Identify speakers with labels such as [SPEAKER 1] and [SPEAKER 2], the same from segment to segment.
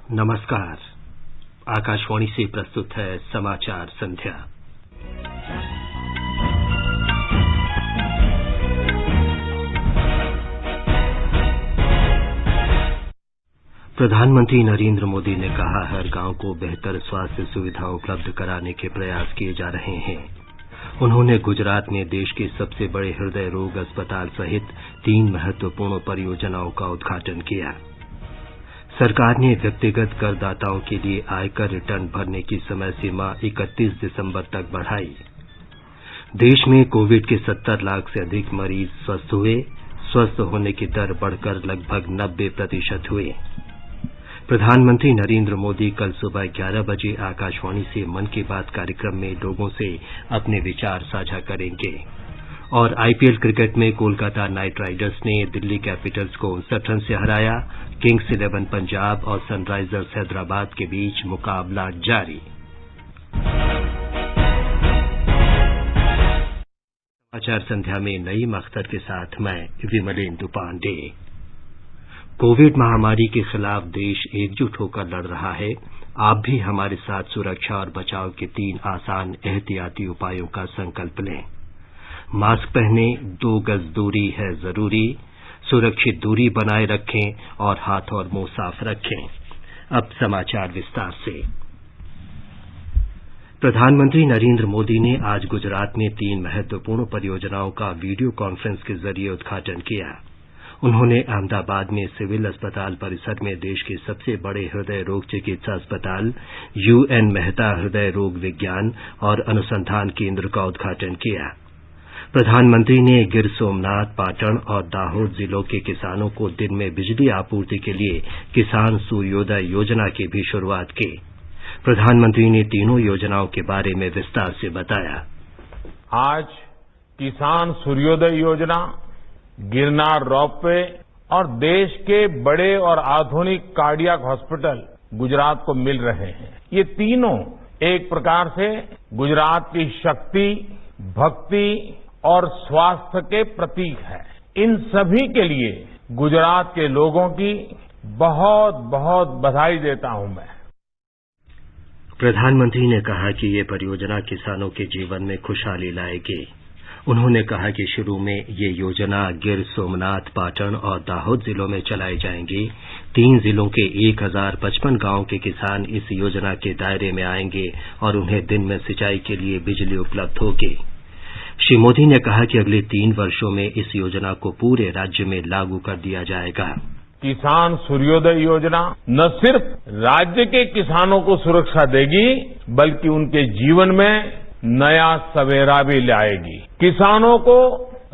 [SPEAKER 1] नमस्कार। आकाशवाणी से प्रस्तुत है समाचार संध्या। प्रधानमंत्री नरेंद्र मोदी ने कहा, हर गांव को बेहतर स्वास्थ्य सुविधा उपलब्ध कराने के प्रयास किए जा रहे हैं। उन्होंने गुजरात में देश के सबसे बड़े हृदय रोग अस्पताल सहित 3 महत्वपूर्ण परियोजनाओं का उद्घाटन किया। सरकार ने व्यक्तिगत करदाताओं के लिए आयकर रिटर्न भरने की समय सीमा 31 दिसंबर तक बढ़ाई। देश में कोविड के 70 लाख से अधिक मरीज स्वस्थ हुए। स्वस्थ होने की दर बढ़कर लगभग 90% हुई। प्रधानमंत्री नरेंद्र मोदी कल सुबह 11 बजे आकाशवाणी से मन की बात कार्यक्रम में लोगों से अपने विचार साझा करेंगे। और आईपीएल क्रिकेट में कोलकाता नाइट राइडर्स ने दिल्ली कैपिटल्स को 59 रन से हराया। किंग्स 11 पंजाब और सनराइजर्स हैदराबाद के बीच मुकाबला जारी। समाचार संध्या में नईम अख्तर के साथ मैं विमलेंदु पांडे। कोविड महामारी के खिलाफ देश एकजुट होकर लड़ रहा है। आप भी हमारे साथ सुरक्षा और बचाव के 3 आसान एहतियाती उपायों का संकल्प लें। मास्क पहनें, 2 गज दूरी है जरूरी, सुरक्षित दूरी बनाए रखें और हाथ और मुंह साफ रखें। अब समाचार विस्तार से। प्रधानमंत्री नरेंद्र मोदी ने आज गुजरात में 3 महत्वपूर्ण परियोजनाओं का वीडियो कॉन्फ्रेंस के जरिए उद्घाटन किया। उन्होंने अहमदाबाद में सिविल अस्पताल परिसर में देश के सबसे बड़े हृदय रोग चिकित्सा अस्पताल यूएन मेहता हृदय रोग विज्ञान और अनुसंधान केंद्र का उद्घाटन किया। प्रधानमंत्री ने गिर सोमनाथ, पाटन और दाहोद जिलों के किसानों को दिन में बिजली आपूर्ति के लिए किसान सूर्योदय योजना की भी शुरुआत की। प्रधानमंत्री ने तीनों योजनाओं के बारे में विस्तार से बताया।
[SPEAKER 2] आज किसान सूर्योदय योजना, गिरनार रोपवे और देश के बड़े और आधुनिक कार्डियक हॉस्पिटल गुजरात को मिल रहे हैं। ये तीनों एक प्रकार से गुजरात की शक्ति, भक्ति और स्वास्थ्य के प्रतीक है। इन सभी के लिए गुजरात के लोगों की बहुत बहुत बधाई देता हूं मैं।
[SPEAKER 1] प्रधानमंत्री ने कहा कि ये परियोजना किसानों के जीवन में खुशहाली लाएगी। उन्होंने कहा कि शुरू में ये योजना गिर सोमनाथ, पाटन और दाहोद जिलों में चलाई जाएंगी। 3 जिलों के 1055 गांवों के किसान इस योजना के दायरे में आएंगे और उन्हें दिन में सिंचाई के लिए बिजली उपलब्ध होगी। श्री मोदी ने कहा कि अगले 3 वर्षों में इस योजना को पूरे राज्य में लागू कर दिया जाएगा।
[SPEAKER 2] किसान सूर्योदय योजना न सिर्फ राज्य के किसानों को सुरक्षा देगी, बल्कि उनके जीवन में नया सवेरा भी लाएगी। किसानों को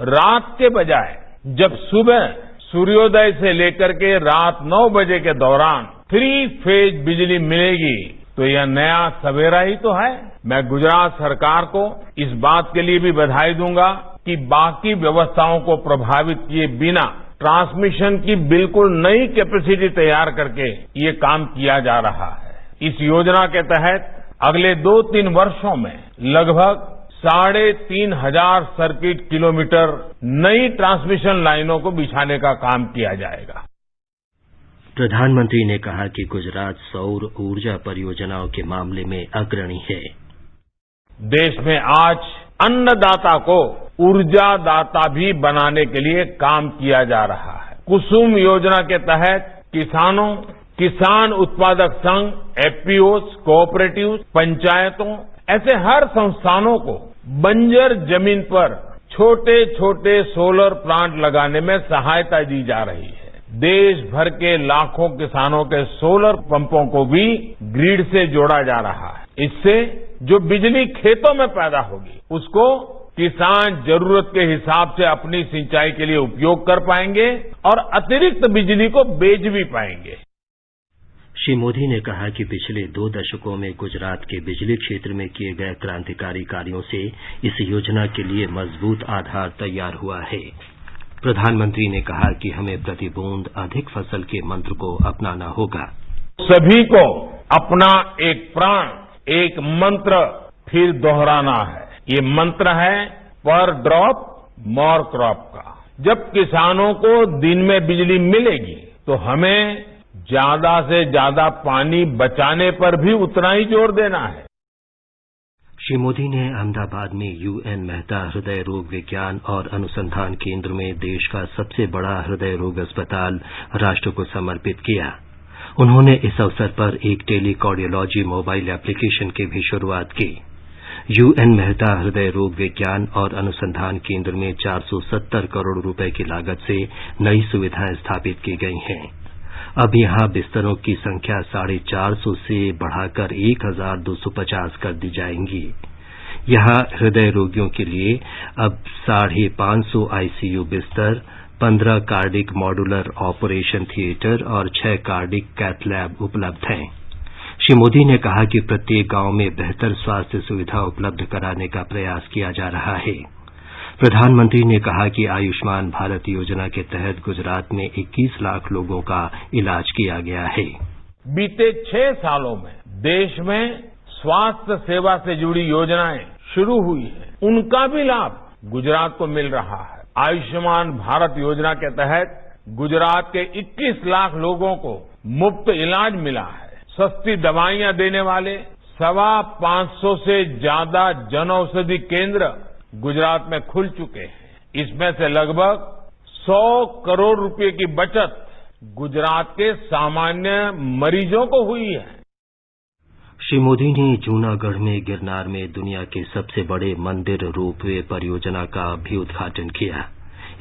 [SPEAKER 2] रात के बजाय जब सुबह सूर्योदय से लेकर के रात 9 बजे के दौरान 3 फेज बिजली मिलेगी, तो यह नया सवेरा ही तो है। मैं गुजरात सरकार को इस बात के लिए भी बधाई दूंगा कि बाकी व्यवस्थाओं को प्रभावित किए बिना ट्रांसमिशन की बिल्कुल नई कैपेसिटी तैयार करके ये काम किया जा रहा है। इस योजना के तहत अगले 2-3 वर्षों में लगभग 3,500 सर्किट किलोमीटर नई ट्रांसमिशन लाइनों को बिछाने का काम किया जाएगा।
[SPEAKER 1] प्रधानमंत्री ने कहा कि गुजरात सौर ऊर्जा परियोजनाओं के मामले में अग्रणी है।
[SPEAKER 2] देश में आज अन्नदाता को ऊर्जादाता भी बनाने के लिए काम किया जा रहा है। कुसुम योजना के तहत किसानों, किसान उत्पादक संघ, एफपीओज, कोऑपरेटिव्स, पंचायतों, ऐसे हर संस्थानों को बंजर जमीन पर छोटे छोटे सोलर प्लांट लगाने में सहायता दी जा रही है। देश भर के लाखों किसानों के सोलर पंपों को भी ग्रिड से जोड़ा जा रहा है। इससे जो बिजली खेतों में पैदा होगी, उसको किसान जरूरत के हिसाब से अपनी सिंचाई के लिए उपयोग कर पाएंगे और अतिरिक्त बिजली को बेच भी पाएंगे।
[SPEAKER 1] श्री मोदी ने कहा कि पिछले 2 दशकों में गुजरात के बिजली क्षेत्र में किए गए क्रांतिकारी कार्यों से इस योजना के लिए मजबूत आधार तैयार हुआ है। प्रधानमंत्री ने कहा कि हमें प्रति बूंद अधिक फसल के मंत्र को अपनाना होगा।
[SPEAKER 2] सभी को अपना एक प्राण, एक मंत्र फिर दोहराना है। ये मंत्र है पर ड्रॉप मोर क्रॉप का। जब किसानों को दिन में बिजली मिलेगी तो हमें ज्यादा से ज्यादा पानी बचाने पर भी उतना ही जोर देना है।
[SPEAKER 1] श्री मोदी ने अहमदाबाद में यूएन मेहता हृदय रोग विज्ञान और अनुसंधान केंद्र में देश का सबसे बड़ा हृदय रोग अस्पताल राष्ट्र को समर्पित किया। उन्होंने इस अवसर पर एक टेलीकार्डियोलॉजी मोबाइल एप्लीकेशन की भी शुरुआत की। यूएन मेहता हृदय रोग विज्ञान और अनुसंधान केंद्र में 470 करोड़ रुपए की लागत से नई सुविधाएं स्थापित की गई हैं। अब यहां बिस्तरों की संख्या 450 से बढ़ाकर 1250 कर दी जाएंगी। यहां हृदय रोगियों के लिए अब 550 आईसीयू बिस्तर, 15 कार्डिक मॉड्यूलर ऑपरेशन थिएटर और 6 कार्डिक कैथ लैब उपलब्ध हैं। श्री मोदी ने कहा कि प्रत्येक गांव में बेहतर स्वास्थ्य सुविधा उपलब्ध कराने का प्रयास किया जा रहा है। प्रधानमंत्री ने कहा कि आयुष्मान भारत योजना के तहत गुजरात में 21 लाख लोगों का इलाज किया गया है।
[SPEAKER 2] बीते 6 सालों में देश में स्वास्थ्य सेवा से जुड़ी योजनाएं शुरू हुई हैं, उनका भी लाभ गुजरात को मिल रहा है। आयुष्मान भारत योजना के तहत गुजरात के 21 लाख लोगों को मुफ्त इलाज मिला है। सस्ती दवाइयां देने वाले 525 से ज्यादा जन औषधि केंद्र गुजरात में खुल चुके हैं। इसमें से लगभग 100 करोड़ रुपए की बचत गुजरात के सामान्य मरीजों को हुई है।
[SPEAKER 1] श्री मोदी ने जूनागढ़ में गिरनार में दुनिया के सबसे बड़े मंदिर रोपवे परियोजना का भी उद्घाटन किया।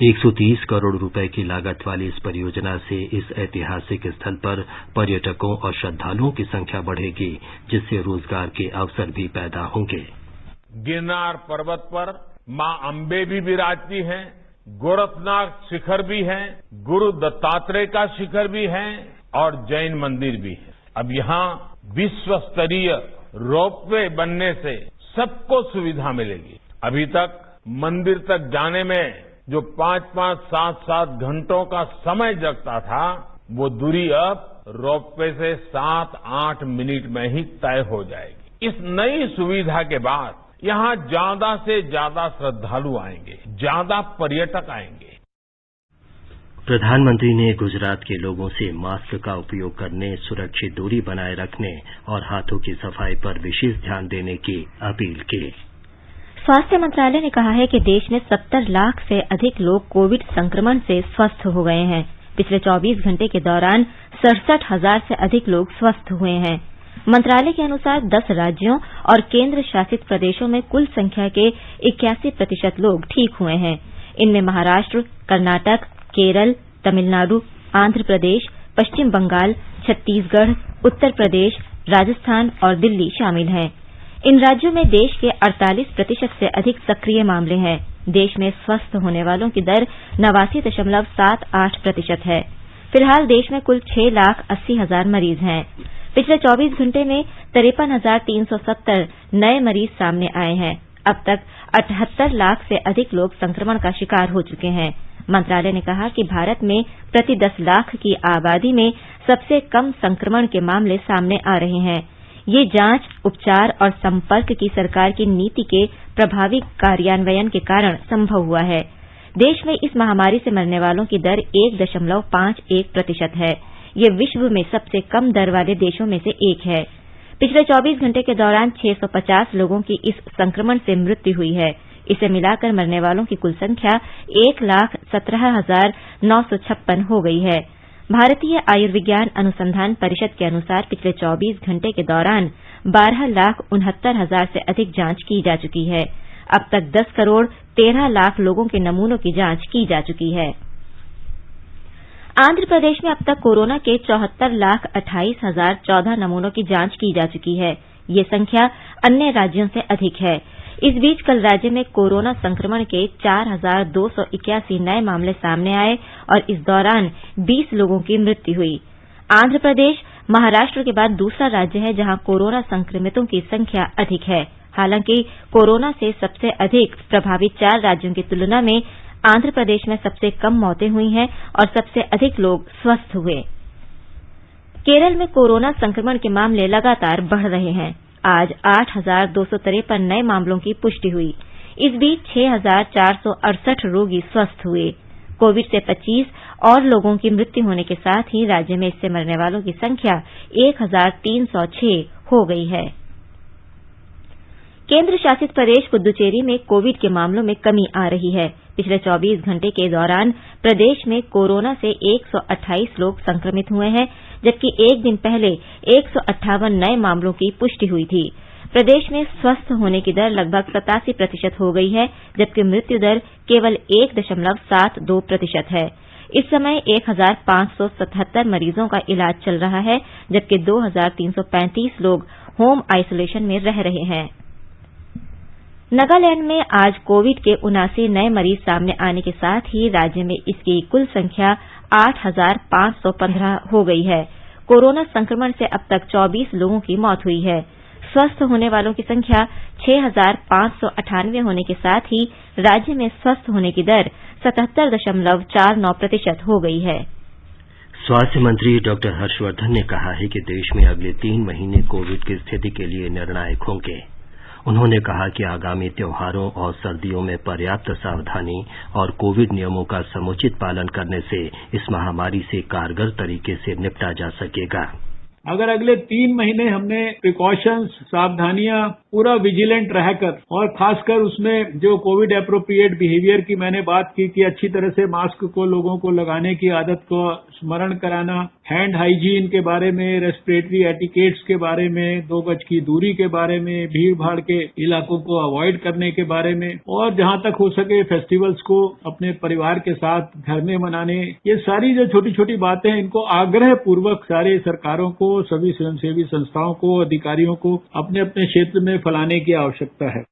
[SPEAKER 1] 130 करोड़ रुपए की लागत वाली इस परियोजना से इस ऐतिहासिक स्थल पर पर्यटकों और श्रद्धालुओं की संख्या बढ़ेगी, जिससे रोजगार के अवसर भी पैदा होंगे।
[SPEAKER 2] गिरनार पर्वत पर मां अंबे भी विराजती हैं, गोरखनाथ शिखर भी है, गुरु दत्तात्रेय का शिखर भी है और जैन मंदिर भी है। अब यहाँ विश्व स्तरीय रोपवे बनने से सबको सुविधा मिलेगी। अभी तक मंदिर तक जाने में जो 5-5, 7-7 घंटों का समय लगता था, वो दूरी अब रोपवे से 7-8 मिनट में ही तय हो जाएगी। इस नई सुविधा के बाद यहां ज्यादा से ज्यादा श्रद्धालु आएंगे, ज्यादा पर्यटक आएंगे।
[SPEAKER 1] प्रधानमंत्री ने गुजरात के लोगों से मास्क का उपयोग करने, सुरक्षित दूरी बनाए रखने और हाथों की सफाई पर विशेष ध्यान देने की अपील की।
[SPEAKER 3] स्वास्थ्य मंत्रालय ने कहा है कि देश में 70 लाख से अधिक लोग कोविड संक्रमण से स्वस्थ हो गए हैं। पिछले 24 घंटे के दौरान 67,000 से अधिक लोग स्वस्थ हुए हैं। मंत्रालय के अनुसार 10 राज्यों और केंद्र शासित प्रदेशों में कुल संख्या के 81% लोग ठीक हुए हैं। इनमें महाराष्ट्र, कर्नाटक, केरल, तमिलनाडु, आंध्र प्रदेश, पश्चिम बंगाल, छत्तीसगढ़, उत्तर प्रदेश, राजस्थान और दिल्ली शामिल हैं। इन राज्यों में देश के 48% से अधिक सक्रिय मामले हैं। देश में स्वस्थ होने वालों की दर 89.78% है। फिलहाल देश में कुल 6,80,000 मरीज हैं। पिछले 24 घंटे में 53,370 नए मरीज सामने आए हैं। अब तक 78 लाख से अधिक लोग संक्रमण का शिकार हो चुके हैं। मंत्रालय ने कहा कि भारत में प्रति 10 लाख की आबादी में सबसे कम संक्रमण के मामले सामने आ रहे हैं। ये जांच, उपचार और संपर्क की सरकार की नीति के प्रभावी कार्यान्वयन के कारण संभव हुआ है। देश में इस महामारी से मरने वालों की दर 1.51% है। ये विश्व में सबसे कम दर वाले देशों में से एक है। पिछले 24 घंटे के दौरान 650 लोगों की इस संक्रमण से मृत्यु हुई है। इसे मिलाकर मरने वालों की कुल संख्या 1,17,956 हो गई है। भारतीय आयुर्विज्ञान अनुसंधान परिषद के अनुसार पिछले 24 घंटे के दौरान 12,69,000 से अधिक जांच की जा चुकी है। अब तक 10 करोड़ 13 लाख लोगों के नमूनों की जांच की जा चुकी है। आंध्र प्रदेश में अब तक कोरोना के 74,28,014 नमूनों की जांच की जा चुकी है। ये संख्या अन्य राज्यों से अधिक है। इस बीच कल राज्य में कोरोना संक्रमण के 4,281 नए मामले सामने आए और इस दौरान 20 लोगों की मृत्यु हुई। आंध्र प्रदेश महाराष्ट्र के बाद दूसरा राज्य है जहां कोरोना संक्रमितों की संख्या अधिक है। हालांकि कोरोना से सबसे अधिक प्रभावित 4 राज्यों की तुलना में आंध्र प्रदेश में सबसे कम मौतें हुई हैं और सबसे अधिक लोग स्वस्थ हुए। केरल में कोरोना संक्रमण के मामले लगातार बढ़ रहे हैं। आज 8,253 नए मामलों की पुष्टि हुई। इस बीच 6,468 रोगी स्वस्थ हुए। कोविड से 25 और लोगों की मृत्यु होने के साथ ही राज्य में इससे मरने वालों की संख्या 1306 हो गई है। केंद्र शासित प्रदेश पुद्दुचेरी में कोविड के मामलों में कमी आ रही है। पिछले 24 घंटे के दौरान प्रदेश में कोरोना से 128 लोग संक्रमित हुए हैं, जबकि एक दिन पहले 158 नए मामलों की पुष्टि हुई थी। प्रदेश में स्वस्थ होने की दर लगभग 87% हो गई है, जबकि मृत्यु दर केवल 1.72% है। इस समय 1577 मरीजों का इलाज चल रहा है, जबकि 2335 लोग होम आइसोलेशन में रह रहे हैं। नागालैंड में आज कोविड के 79 नए मरीज सामने आने के साथ ही राज्य में इसकी कुल संख्या 8515 हो गई है। कोरोना संक्रमण से अब तक 24 लोगों की मौत हुई है। स्वस्थ होने वालों की संख्या 6598 होने के साथ ही राज्य में स्वस्थ होने की दर 77.49% हो गई है।
[SPEAKER 1] स्वास्थ्य मंत्री डॉक्टर हर्षवर्धन ने कहा है कि देश में अगले 3 महीने कोविड की स्थिति के लिए निर्णायक होंगे। उन्होंने कहा कि आगामी त्योहारों और सर्दियों में पर्याप्त सावधानी और कोविड नियमों का समुचित पालन करने से इस महामारी से कारगर तरीके से निपटा जा सकेगा।
[SPEAKER 4] अगर अगले 3 महीने हमने प्रिकॉशंस, सावधानियां पूरा विजिलेंट रहकर और खासकर उसमें जो कोविड एप्रोप्रिएट बिहेवियर की मैंने बात की कि अच्छी तरह से मास्क को लोगों को लगाने की आदत को स्मरण कराना, हैंड हाइजीन के बारे में, रेस्पिरेटरी एटिकेट्स के बारे में, 2 गज की दूरी के बारे में, भीड़ भाड़ के इलाकों को अवॉइड करने के बारे में और जहां तक हो सके फेस्टिवल्स को अपने परिवार के साथ घर में मनाने, ये सारी जो छोटी छोटी बातें इनको आग्रह पूर्वक सारे सरकारों को, सभी स्वयंसेवी संस्थाओं को, अधिकारियों को अपने अपने क्षेत्र में फैलाने की आवश्यकता है।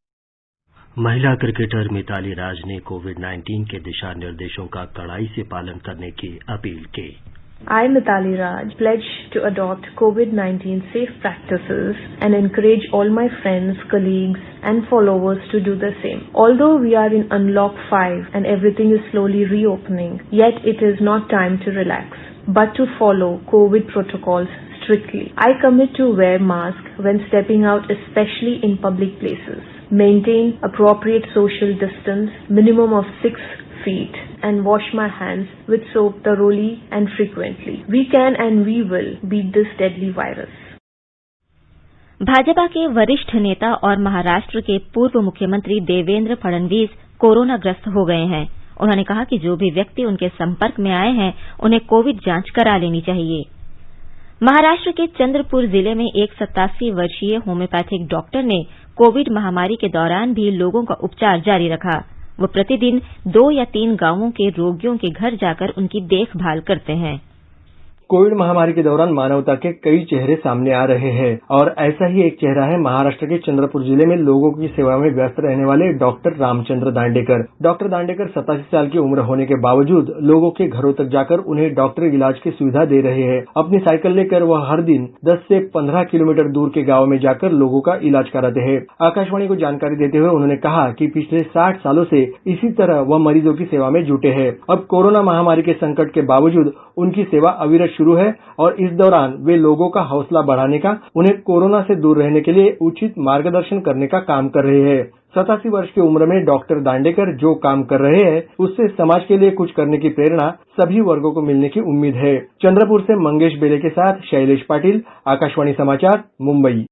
[SPEAKER 1] महिला क्रिकेटर मिताली राज ने कोविड-19 के दिशा निर्देशों का कड़ाई से पालन करने की अपील की।
[SPEAKER 5] I, Mithali Raj, pledge to adopt COVID-19 safe practices and encourage all my friends, colleagues and followers to do the same. Although we are in Unlock 5 and everything is slowly reopening, yet it is not time to relax, but to follow COVID protocols strictly. I commit to wear mask when stepping out, especially in public places. Maintain appropriate social distance, minimum of 6 feet, and wash my hands with soap thoroughly and frequently. We can and we will beat this deadly virus.
[SPEAKER 3] Bhajpa के वरिष्ठ नेता और महाराष्ट्र के पूर्व मुख्यमंत्री देवेंद्र फडणवीस कोरोनाग्रस्त हो गए हैं। उन्होंने कहा कि जो भी व्यक्ति उनके संपर्क में आए हैं, उन्हें कोविड जांच करा लेनी चाहिए। महाराष्ट्र के चंद्रपुर जिले में एक 87 वर्षीय होम्योपैथिक डॉक्टर ने कोविड महामारी के दौरान भी लोगों का उपचार जारी रखा। वो प्रतिदिन 2 या 3 गांवों के रोगियों के घर जाकर उनकी देखभाल करते हैं।
[SPEAKER 6] कोविड महामारी के दौरान मानवता के कई चेहरे सामने आ रहे हैं और ऐसा ही एक चेहरा है महाराष्ट्र के चंद्रपुर जिले में लोगों की सेवा में व्यस्त रहने वाले डॉक्टर रामचंद्र दांडेकर। डॉक्टर दांडेकर 87 साल की उम्र होने के बावजूद लोगों के घरों तक जाकर उन्हें डॉक्टरी इलाज की सुविधा दे रहे हैं। अपनी साइकिल लेकर वह हर दिन 10 से 15 किलोमीटर दूर के गाँव में जाकर लोगों का इलाज कराते हैं। आकाशवाणी को जानकारी देते हुए उन्होंने कहा कि पिछले 60 सालों से इसी तरह वह मरीजों की सेवा में जुटे हैं। अब कोरोना महामारी के संकट के बावजूद उनकी सेवा अविरत शुरू है और इस दौरान वे लोगों का हौसला बढ़ाने का, उन्हें कोरोना से दूर रहने के लिए उचित मार्गदर्शन करने का काम कर रहे हैं। 87 वर्ष की उम्र में डॉक्टर दांडेकर जो काम कर रहे हैं, उससे समाज के लिए कुछ करने की प्रेरणा सभी वर्गों को मिलने की उम्मीद है। चंद्रपुर से मंगेश बेले के साथ शैलेश पाटिल, आकाशवाणी समाचार, मुंबई।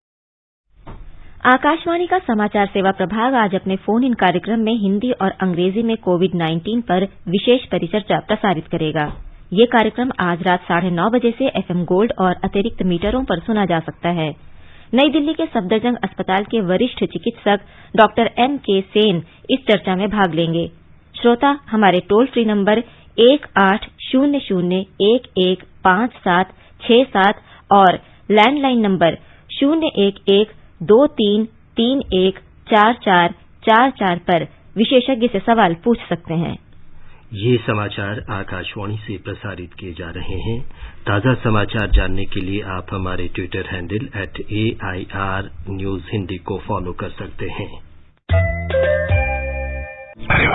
[SPEAKER 3] आकाशवाणी का समाचार सेवा प्रभाग आज अपने फोन इन कार्यक्रम में हिंदी और अंग्रेजी में कोविड-19 पर विशेष परिचर्चा प्रसारित करेगा। ये कार्यक्रम आज रात 9:30 बजे से FM गोल्ड और अतिरिक्त मीटरों पर सुना जा सकता है। नई दिल्ली के सफदरजंग अस्पताल के वरिष्ठ चिकित्सक डॉक्टर M.K. सेन इस चर्चा में भाग लेंगे। श्रोता हमारे टोल फ्री नंबर 1800115767 और लैंडलाइन नंबर 01123314444 पर विशेषज्ञ से सवाल पूछ सकते हैं।
[SPEAKER 1] ये समाचार आकाशवाणी से प्रसारित किए जा रहे हैं। ताज़ा समाचार जानने के लिए आप हमारे Twitter handle @AIR News Hindi को फॉलो कर सकते हैं।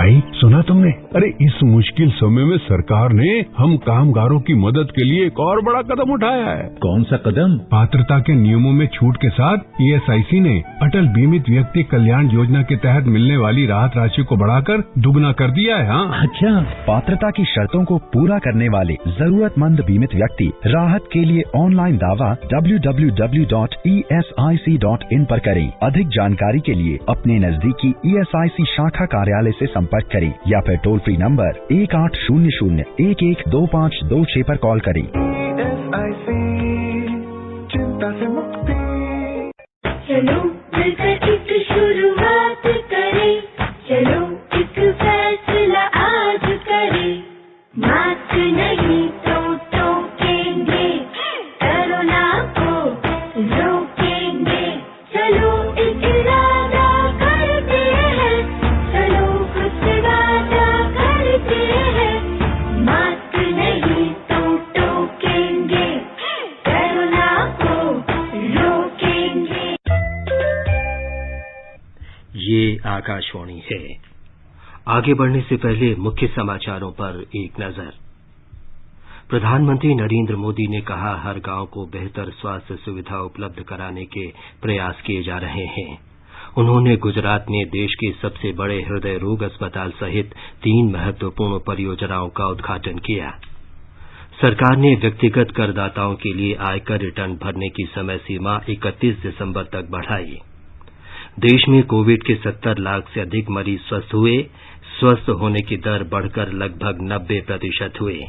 [SPEAKER 7] भाई सुना तुमने? अरे इस मुश्किल समय में सरकार ने हम कामगारों की मदद के लिए एक और बड़ा कदम उठाया है।
[SPEAKER 8] कौन सा कदम?
[SPEAKER 7] पात्रता के नियमों में छूट के साथ ESIC ने अटल बीमित व्यक्ति कल्याण योजना के तहत मिलने वाली राहत राशि को बढ़ाकर दुगना कर दिया है। हाँ
[SPEAKER 8] अच्छा, पात्रता की शर्तों को पूरा करने वाले जरूरतमंद बीमित व्यक्ति राहत के लिए ऑनलाइन दावा www.esic.in पर करें। अधिक जानकारी के लिए अपने नजदीकी ESIC शाखा कार्यालय से संपर्क करें या फिर टोल फ्री नंबर 1800-112526 पर कॉल करें।
[SPEAKER 9] चलो मिलकर एक शुरुआत करें, चलो एक फैसला आज करें, मास्क नहीं तो टोकेंगे, कोरोना को रोकेंगे, चलो एक इरादा करते हैं, चलो खुद से वादा करते हैं, मास्क नहीं तो टोकेंगे, कोरोना को रोकेंगे।
[SPEAKER 1] ये आकाशवाणी है। आगे बढ़ने से पहले मुख्य समाचारों पर एक नजर। प्रधानमंत्री नरेंद्र मोदी ने कहा, हर गांव को बेहतर स्वास्थ्य सुविधा उपलब्ध कराने के प्रयास किए जा रहे हैं। उन्होंने गुजरात में देश के सबसे बड़े हृदय रोग अस्पताल सहित 3 महत्वपूर्ण परियोजनाओं का उद्घाटन किया। सरकार ने व्यक्तिगत करदाताओं के लिए आयकर रिटर्न भरने की समय सीमा 31 दिसंबर तक बढ़ाई। देश में कोविड के 70 लाख से अधिक मरीज स्वस्थ हुए। स्वस्थ होने की दर बढ़कर लगभग 90% हुए।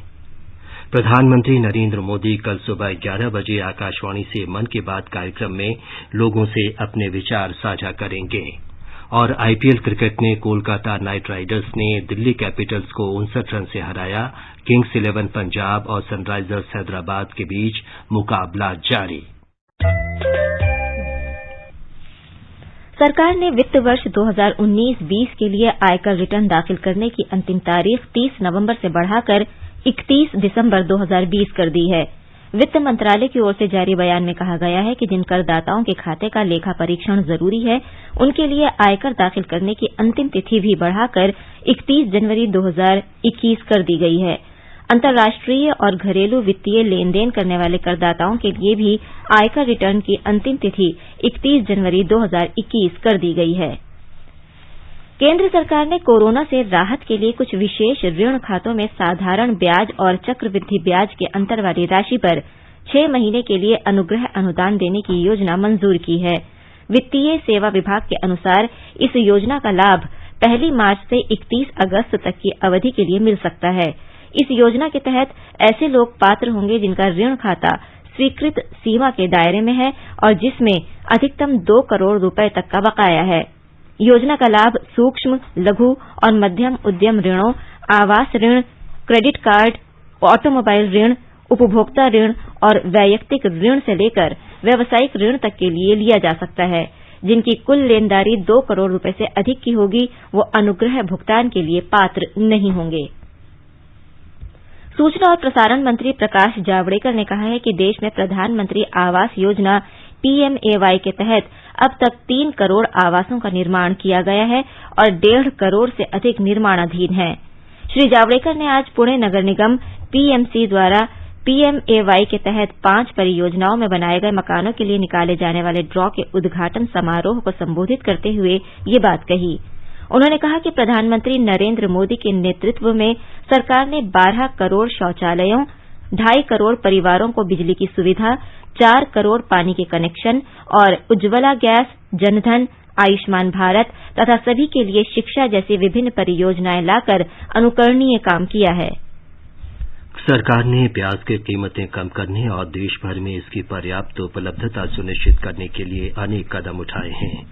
[SPEAKER 1] प्रधानमंत्री नरेंद्र मोदी कल सुबह 11 बजे आकाशवाणी से मन की बात कार्यक्रम में लोगों से अपने विचार साझा करेंगे। और IPL क्रिकेट में कोलकाता नाइट राइडर्स ने दिल्ली कैपिटल्स को 59 रन से हराया। किंग्स 11 पंजाब और सनराइजर्स हैदराबाद के बीच मुकाबला जारी।
[SPEAKER 3] सरकार ने वित्त वर्ष 2019-20 के लिए आयकर रिटर्न दाखिल करने की अंतिम तारीख 30 नवंबर से बढ़ाकर 31 दिसंबर 2020 कर दी है। वित्त मंत्रालय की ओर से जारी बयान में कहा गया है कि जिन करदाताओं के खाते का लेखा परीक्षण जरूरी है, उनके लिए आयकर दाखिल करने की अंतिम तिथि भी बढ़ाकर 31 जनवरी 2021 कर दी गई है। अंतर्राष्ट्रीय और घरेलू वित्तीय लेन देन करने वाले करदाताओं के लिए भी आयकर रिटर्न की अंतिम तिथि 31 जनवरी 2021 कर दी गई है। केंद्र सरकार ने कोरोना से राहत के लिए कुछ विशेष ऋण खातों में साधारण ब्याज और चक्रवृद्धि ब्याज के अंतर वाली राशि पर 6 महीने के लिए अनुग्रह अनुदान देने की योजना मंजूर की है। वित्तीय सेवा विभाग के अनुसार इस योजना का लाभ 1 मार्च से 31 अगस्त तक की अवधि के लिए मिल सकता है। इस योजना के तहत ऐसे लोग पात्र होंगे जिनका ऋण खाता स्वीकृत सीमा के दायरे में है और जिसमें अधिकतम 2 करोड़ रुपए तक का बकाया है। योजना का लाभ सूक्ष्म, लघु और मध्यम उद्यम ऋणों, आवास ऋण, क्रेडिट कार्ड, ऑटोमोबाइल ऋण, उपभोक्ता ऋण और वैयक्तिक ऋण से लेकर व्यावसायिक ऋण तक के लिए लिया जा सकता है। जिनकी कुल लेनदारी 2 करोड़ रुपए से अधिक की होगी, वो अनुग्रह भुगतान के लिए पात्र नहीं होंगे। सूचना और प्रसारण मंत्री प्रकाश जावड़ेकर ने कहा है कि देश में प्रधानमंत्री आवास योजना PMAY के तहत अब तक 3 करोड़ आवासों का निर्माण किया गया है और 1.5 करोड़ से अधिक निर्माणाधीन हैं। श्री जावड़ेकर ने आज पुणे नगर निगम PMC द्वारा PMAY के तहत 5 परियोजनाओं में बनाए गए मकानों के लिए निकाले जाने वाले ड्रॉ के उद्घाटन समारोह को संबोधित करते हुए ये बात कही। उन्होंने कहा कि प्रधानमंत्री नरेंद्र मोदी के नेतृत्व में सरकार ने 12 करोड़ शौचालयों, 2.5 करोड़ परिवारों को बिजली की सुविधा, 4 करोड़ पानी के कनेक्शन और उज्ज्वला गैस, जनधन, आयुष्मान भारत तथा सभी के लिए शिक्षा जैसी विभिन्न परियोजनाएं लाकर अनुकरणीय काम किया है।
[SPEAKER 1] सरकार ने प्याज की कीमतें कम करने और देश भर में इसकी पर्याप्त उपलब्धता सुनिश्चित करने के लिए अनेक कदम उठाए हैं।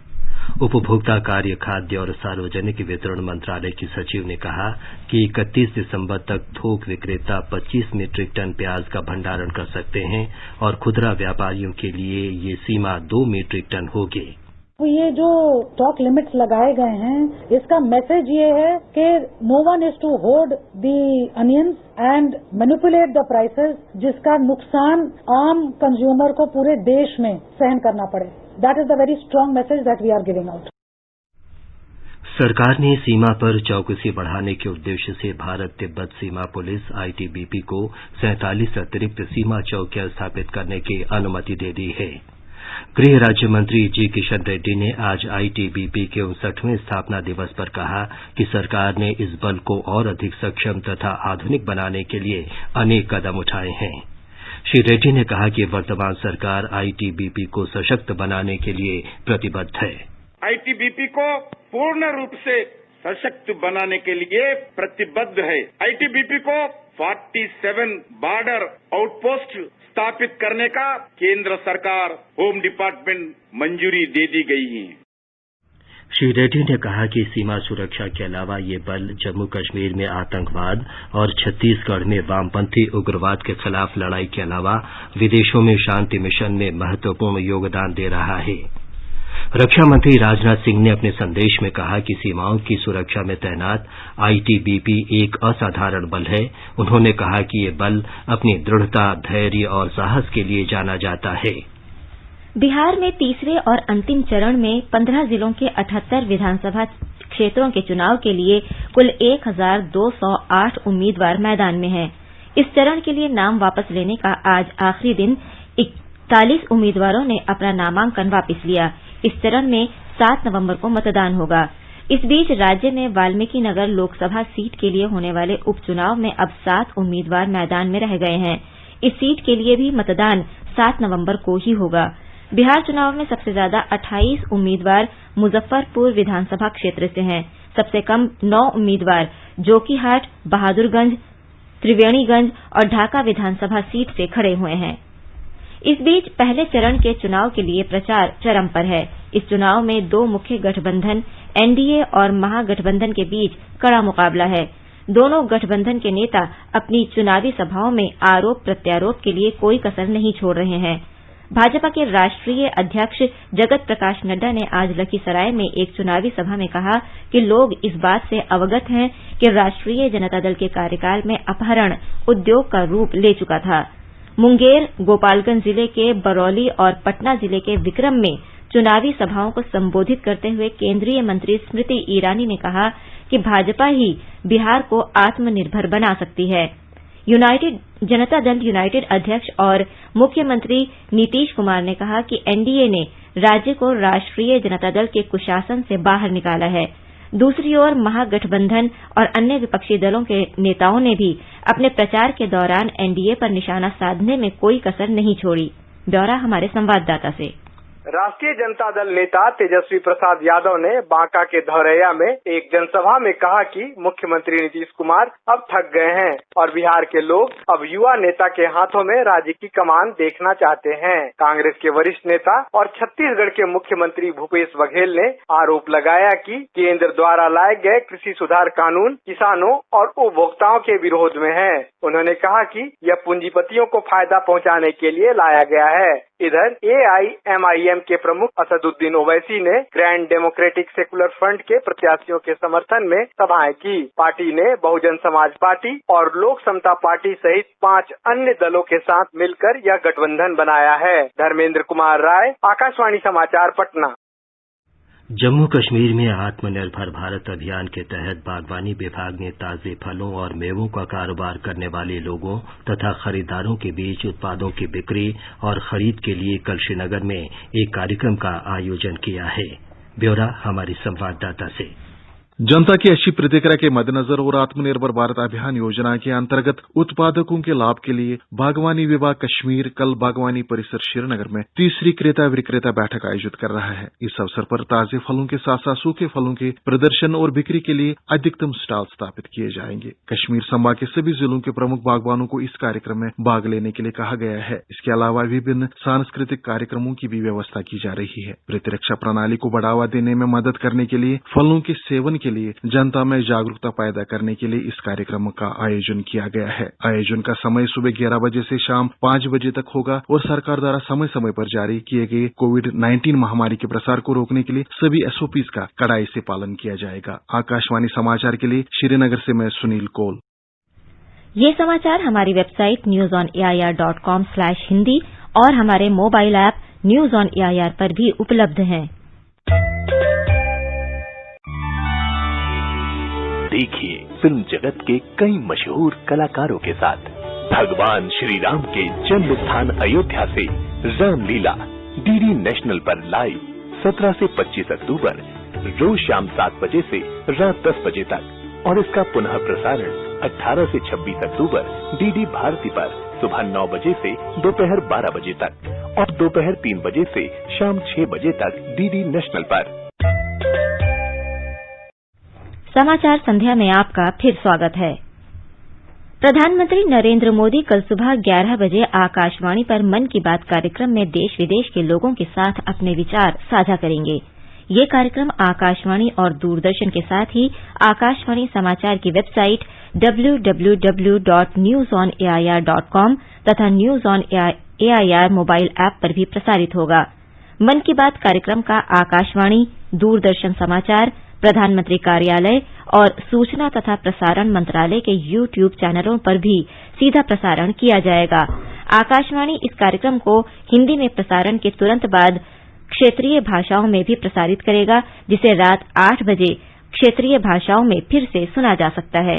[SPEAKER 1] उपभोक्ता कार्य, खाद्य और सार्वजनिक वितरण मंत्रालय की सचिव ने कहा कि 31 दिसंबर तक थोक विक्रेता 25 मीट्रिक टन प्याज का भंडारण कर सकते हैं और खुदरा व्यापारियों के लिए ये सीमा 2 मीट्रिक टन होगी।
[SPEAKER 10] ये जो स्टॉक लिमिट्स लगाए गए हैं, इसका मैसेज ये है कि no one is to hold the onions and manipulate the prices, जिसका नुकसान आम कंज्यूमर को पूरे देश में सहन करना पड़े। That is the very strong message that we are giving out.
[SPEAKER 1] सरकार ने सीमा पर चौकसी बढ़ाने के उद्देश्य से भारत तिब्बत सीमा पुलिस आईटीबीपी को 47 अतिरिक्त सीमा चौकियां स्थापित करने की अनुमति दे दी है। गृह राज्य मंत्री जी किशन रेड्डी ने आज आईटीबीपी के 59वें स्थापना दिवस पर कहा कि सरकार ने इस बल को और अधिक सक्षम तथा आधुनिक बनाने के लिए अनेक कदम उठाए हैं। श्री रेड्डी ने कहा कि वर्तमान सरकार आईटीबीपी को सशक्त बनाने के लिए प्रतिबद्ध है।
[SPEAKER 11] आईटीबीपी को पूर्ण रूप से सशक्त बनाने के लिए प्रतिबद्ध है। आईटीबीपी को 47 बॉर्डर आउटपोस्ट स्थापित करने का केंद्र सरकार होम डिपार्टमेंट मंजूरी दे दी गई है।
[SPEAKER 1] श्री रेड्डी ने कहा कि सीमा सुरक्षा के अलावा ये बल जम्मू कश्मीर में आतंकवाद और छत्तीसगढ़ में वामपंथी उग्रवाद के खिलाफ लड़ाई के अलावा विदेशों में शांति मिशन में महत्वपूर्ण योगदान दे रहा है। रक्षा मंत्री राजनाथ सिंह ने अपने संदेश में कहा कि सीमाओं की सुरक्षा में तैनात आईटीबीपी एक असाधारण बल है। उन्होंने कहा कि ये बल अपनी दृढ़ता, धैर्य और साहस के लिए जाना जाता है।
[SPEAKER 3] बिहार में तीसरे और अंतिम चरण में 15 जिलों के 78 विधानसभा क्षेत्रों के चुनाव के लिए कुल 1208 उम्मीदवार मैदान में हैं। इस चरण के लिए नाम वापस लेने का आज आखिरी दिन 41 उम्मीदवारों ने अपना नामांकन वापस लिया। इस चरण में 7 नवंबर को मतदान होगा। इस बीच राज्य में वाल्मीकि नगर लोकसभा सीट के लिए होने वाले उपचुनाव में अब 7 उम्मीदवार मैदान में रह गए हैं। इस सीट के लिए भी मतदान 7 नवंबर को ही होगा। बिहार चुनाव में सबसे ज्यादा 28 उम्मीदवार मुजफ्फरपुर विधानसभा क्षेत्र से हैं। सबसे कम 9 उम्मीदवार जोकीहाट, बहादुरगंज, त्रिवेणीगंज और ढाका विधानसभा सीट से खड़े हुए हैं। इस बीच पहले चरण के चुनाव के लिए प्रचार चरम पर है। इस चुनाव में 2 मुख्य गठबंधन एनडीए और महागठबंधन के बीच कड़ा मुकाबला है। दोनों गठबंधन के नेता अपनी चुनावी सभाओं में आरोप प्रत्यारोप के लिए कोई कसर नहीं छोड़ रहे हैं। भाजपा के राष्ट्रीय अध्यक्ष जगत प्रकाश नड्डा ने आज लखीसराय में एक चुनावी सभा में कहा कि लोग इस बात से अवगत हैं कि राष्ट्रीय जनता दल के कार्यकाल में अपहरण उद्योग का रूप ले चुका था। मुंगेर, गोपालगंज जिले के बरौली और पटना जिले के विक्रम में चुनावी सभाओं को संबोधित करते हुए केंद्रीय मंत्री स्मृति ईरानी ने कहा कि भाजपा ही बिहार को आत्मनिर्भर बना सकती है। जनता दल यूनाइटेड अध्यक्ष और मुख्यमंत्री नीतीश कुमार ने कहा कि एनडीए ने राज्य को राष्ट्रीय जनता दल के कुशासन से बाहर निकाला है। दूसरी ओर महागठबंधन और अन्य विपक्षी दलों के नेताओं ने भी अपने प्रचार के दौरान एनडीए पर निशाना साधने में कोई कसर नहीं छोड़ी। ब्यौरा हमारे संवाददाता से।
[SPEAKER 6] राष्ट्रीय जनता दल नेता तेजस्वी प्रसाद यादव ने बांका के धौरैया में एक जनसभा में कहा कि मुख्यमंत्री नीतीश कुमार अब थक गए हैं और बिहार के लोग अब युवा नेता के हाथों में राज्य की कमान देखना चाहते हैं। कांग्रेस के वरिष्ठ नेता और छत्तीसगढ़ के मुख्यमंत्री भूपेश बघेल ने आरोप लगाया कि केंद्र द्वारा लाए गए कृषि सुधार कानून किसानों और उपभोक्ताओं के विरोध में है। उन्होंने कहा कि यह पूंजीपतियों को फायदा पहुंचाने के लिए लाया गया है। इधर एआईएमआईएम के प्रमुख असदुद्दीन ओवैसी ने ग्रैंड डेमोक्रेटिक सेकुलर फ्रंट के प्रत्याशियों के समर्थन में सभाएं की। पार्टी ने बहुजन समाज पार्टी और लोक समता पार्टी सहित 5 अन्य दलों के साथ मिलकर यह गठबंधन बनाया है। धर्मेंद्र कुमार राय, आकाशवाणी समाचार, पटना।
[SPEAKER 1] जम्मू कश्मीर में आत्मनिर्भर भारत अभियान के तहत बागवानी विभाग ने ताजे फलों और मेवों का कारोबार करने वाले लोगों तथा खरीदारों के बीच उत्पादों की बिक्री और खरीद के लिए कल श्रीनगर में एक कार्यक्रम का आयोजन किया है। ब्यौरा हमारी संवाददाता से।
[SPEAKER 12] जनता की अच्छी प्रतिक्रिया के मद्देनजर और आत्मनिर्भर भारत अभियान योजना के अंतर्गत उत्पादकों के लाभ के लिए बागवानी विभाग कश्मीर कल बागवानी परिसर श्रीनगर में तीसरी क्रेता विक्रेता बैठक आयोजित कर रहा है। इस अवसर पर ताजे फलों के साथ साथ सूखे फलों के प्रदर्शन और बिक्री के लिए अधिकतम स्टॉल स्थापित किए जाएंगे। कश्मीर संभाग के सभी जिलों के प्रमुख बागवानों को इस कार्यक्रम में भाग लेने के लिए कहा गया है। इसके अलावा विभिन्न सांस्कृतिक कार्यक्रमों की भी व्यवस्था की जा रही है। प्रतिरक्षा प्रणाली को बढ़ावा देने में मदद करने के लिए फलों के सेवन के लिए जनता में जागरूकता पैदा करने के लिए इस कार्यक्रम का आयोजन किया गया है। आयोजन का समय सुबह 11 बजे से शाम 5 बजे तक होगा और सरकार द्वारा समय समय पर जारी किए गए कोविड-19 महामारी के प्रसार को रोकने के लिए सभी एसओपीज का कड़ाई से पालन किया जाएगा। आकाशवाणी समाचार के लिए श्रीनगर से मैं सुनील कौल।
[SPEAKER 3] ये समाचार हमारी वेबसाइट newsonair.com/hindi और हमारे mobile app news on AIR पर भी उपलब्ध हैं।
[SPEAKER 13] देखिए फिल्म जगत के कई मशहूर कलाकारों के साथ भगवान श्री राम के जन्म स्थान अयोध्या से रामलीला डीडी नेशनल पर लाइव 17 से 25 अक्टूबर रोज शाम 7 बजे से रात 10 बजे तक और इसका पुनः प्रसारण 18 से 26 अक्टूबर डीडी भारती पर सुबह 9 बजे से दोपहर 12 बजे तक और दोपहर 3 बजे से शाम 6 बजे तक डीडी नेशनल पर।
[SPEAKER 3] समाचार संध्या में आपका फिर स्वागत है। प्रधानमंत्री नरेंद्र मोदी कल सुबह 11 बजे आकाशवाणी पर मन की बात कार्यक्रम में देश विदेश के लोगों के साथ अपने विचार साझा करेंगे। ये कार्यक्रम आकाशवाणी और दूरदर्शन के साथ ही आकाशवाणी समाचार की वेबसाइट www.newsonair.com तथा news on AIR mobile app पर भी प्रसारित होगा। मन की बात कार्यक्रम का आकाशवाणी, दूरदर्शन समाचार, प्रधानमंत्री कार्यालय और सूचना तथा प्रसारण मंत्रालय के YouTube चैनलों पर भी सीधा प्रसारण किया जाएगा। आकाशवाणी इस कार्यक्रम को हिंदी में प्रसारण के तुरंत बाद क्षेत्रीय भाषाओं में भी प्रसारित करेगा, जिसे रात 8 बजे क्षेत्रीय भाषाओं में फिर से सुना जा सकता है।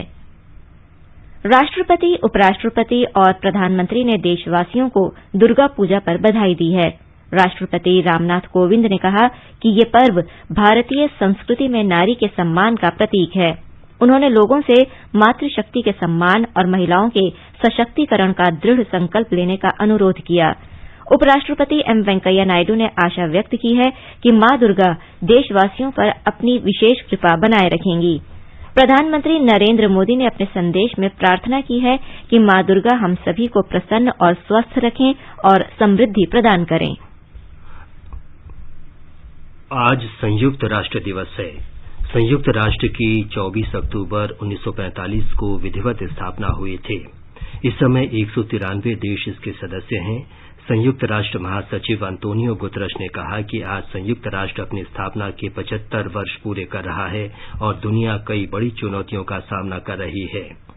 [SPEAKER 3] राष्ट्रपति, उपराष्ट्रपति और प्रधानमंत्री ने देशवासियों को दुर्गा पूजा पर बधाई दी है। राष्ट्रपति रामनाथ कोविंद ने कहा कि ये पर्व भारतीय संस्कृति में नारी के सम्मान का प्रतीक है। उन्होंने लोगों से मातृशक्ति के सम्मान और महिलाओं के सशक्तिकरण का दृढ़ संकल्प लेने का अनुरोध किया। उपराष्ट्रपति एम वेंकैया नायडू ने आशा व्यक्त की है कि मां दुर्गा देशवासियों पर अपनी विशेष कृपा बनाए रखेंगी। प्रधानमंत्री नरेंद्र मोदी ने अपने संदेश में प्रार्थना की है कि मां दुर्गा हम सभी को प्रसन्न और स्वस्थ रखें और समृद्धि प्रदान करें।
[SPEAKER 1] आज संयुक्त राष्ट्र दिवस है। संयुक्त राष्ट्र की 24 अक्टूबर 1945 को विधिवत स्थापना हुई थी। इस समय 193 देश इसके सदस्य हैं। संयुक्त राष्ट्र महासचिव अंतोनियो गुतरश ने कहा कि आज संयुक्त राष्ट्र अपनी स्थापना के 75 वर्ष पूरे कर रहा है और दुनिया कई बड़ी चुनौतियों का सामना कर रही है।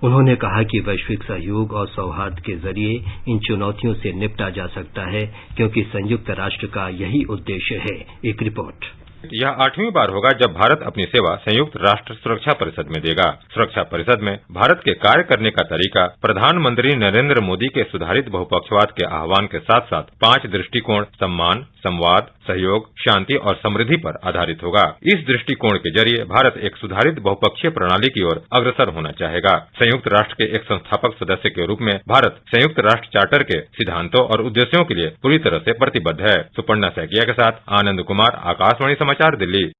[SPEAKER 1] उन्होंने कहा कि वैश्विक सहयोग और सौहार्द के जरिए इन चुनौतियों से निपटा जा सकता है, क्योंकि संयुक्त राष्ट्र का यही उद्देश्य है। एक रिपोर्ट।
[SPEAKER 14] यह 8वीं बार होगा जब भारत अपनी सेवा संयुक्त राष्ट्र सुरक्षा परिषद में देगा। सुरक्षा परिषद में भारत के कार्य करने का तरीका प्रधानमंत्री नरेंद्र मोदी के सुधारित बहुपक्षवाद के आह्वान के साथ साथ 5 दृष्टिकोण सम्मान, संवाद, सहयोग, शांति और समृद्धि पर आधारित होगा। इस दृष्टिकोण के जरिए भारत एक सुधारित बहुपक्षीय प्रणाली की ओर अग्रसर होना चाहेगा। संयुक्त राष्ट्र के एक संस्थापक सदस्य के रूप में भारत संयुक्त राष्ट्र चार्टर के सिद्धांतों और उद्देश्यों के लिए पूरी तरह से प्रतिबद्ध है। सुपर्णा सैकिया के साथ आनंद कुमार, आकाशवाणी समाचार, दिल्ली।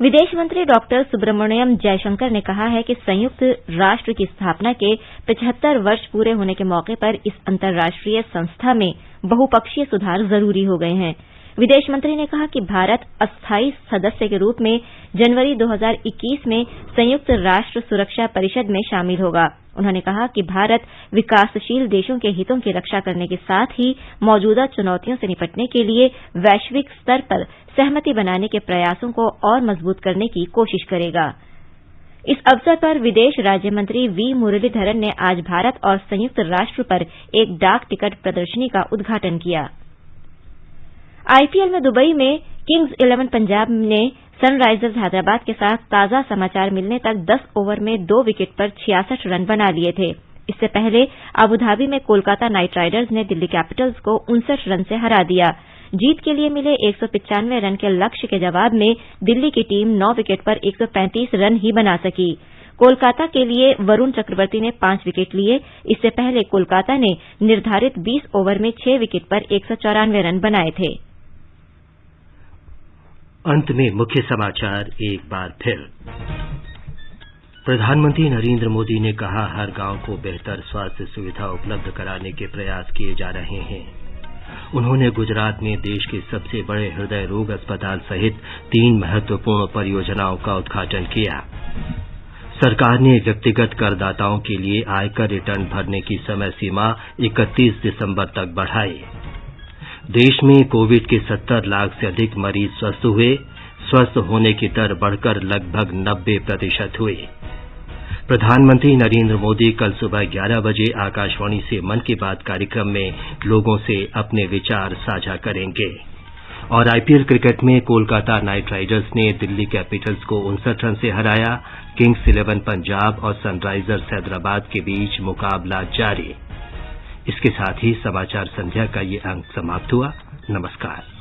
[SPEAKER 3] विदेश मंत्री डॉक्टर सुब्रमण्यम जयशंकर ने कहा है कि संयुक्त राष्ट्र की स्थापना के 75 वर्ष पूरे होने के मौके पर इस अंतर्राष्ट्रीय संस्था में बहुपक्षीय सुधार जरूरी हो गए हैं। विदेश मंत्री ने कहा कि भारत अस्थायी सदस्य के रूप में जनवरी 2021 में संयुक्त राष्ट्र सुरक्षा परिषद में शामिल होगा। उन्होंने कहा कि भारत विकासशील देशों के हितों की रक्षा करने के साथ ही मौजूदा चुनौतियों से निपटने के लिए वैश्विक स्तर पर सहमति बनाने के प्रयासों को और मजबूत करने की कोशिश करेगा। इस अवसर पर विदेश राज्य मंत्री वी मुरलीधरन ने आज भारत और संयुक्त राष्ट्र पर एक डाक टिकट प्रदर्शनी का उद्घाटन किया। आईपीएल में दुबई में किंग्स 11 पंजाब ने सनराइजर्स हैदराबाद के साथ ताजा समाचार मिलने तक 10 ओवर में 2 विकेट पर 66 रन बना लिए थे। इससे पहले अबुधाबी में कोलकाता नाइट राइडर्स ने दिल्ली कैपिटल्स को 59 रन से हरा दिया। जीत के लिए मिले 195 रन के लक्ष्य के जवाब में दिल्ली की टीम 9 विकेट पर 135 रन ही बना सकी। कोलकाता के लिए वरुण चक्रवर्ती ने 5 विकेट लिए। इससे पहले कोलकाता ने निर्धारित 20 ओवर में 6 विकेट पर 194 रन बनाए थे।
[SPEAKER 1] अंत में मुख्य समाचार एक बार फिर। प्रधानमंत्री नरेंद्र मोदी ने कहा, हर गांव को बेहतर स्वास्थ्य सुविधा उपलब्ध कराने के प्रयास किए जा रहे हैं। उन्होंने गुजरात में देश के सबसे बड़े हृदय रोग अस्पताल सहित 3 महत्वपूर्ण परियोजनाओं का उद्घाटन किया। सरकार ने व्यक्तिगत करदाताओं के लिए आयकर रिटर्न भरने की समय सीमा 31 दिसंबर तक बढ़ाई। देश में कोविड के 70 लाख से अधिक मरीज स्वस्थ हुए। स्वस्थ होने की दर बढ़कर लगभग 90% हुई। प्रधानमंत्री नरेंद्र मोदी कल सुबह 11 बजे आकाशवाणी से मन की बात कार्यक्रम में लोगों से अपने विचार साझा करेंगे। और आईपीएल क्रिकेट में कोलकाता नाइट राइडर्स ने दिल्ली कैपिटल्स को 59 रन से हराया। किंग्स 11 पंजाब और सनराइजर्स हैदराबाद के बीच मुकाबला जारी। इसके साथ ही समाचार संध्या का ये अंक समाप्त हुआ। नमस्कार।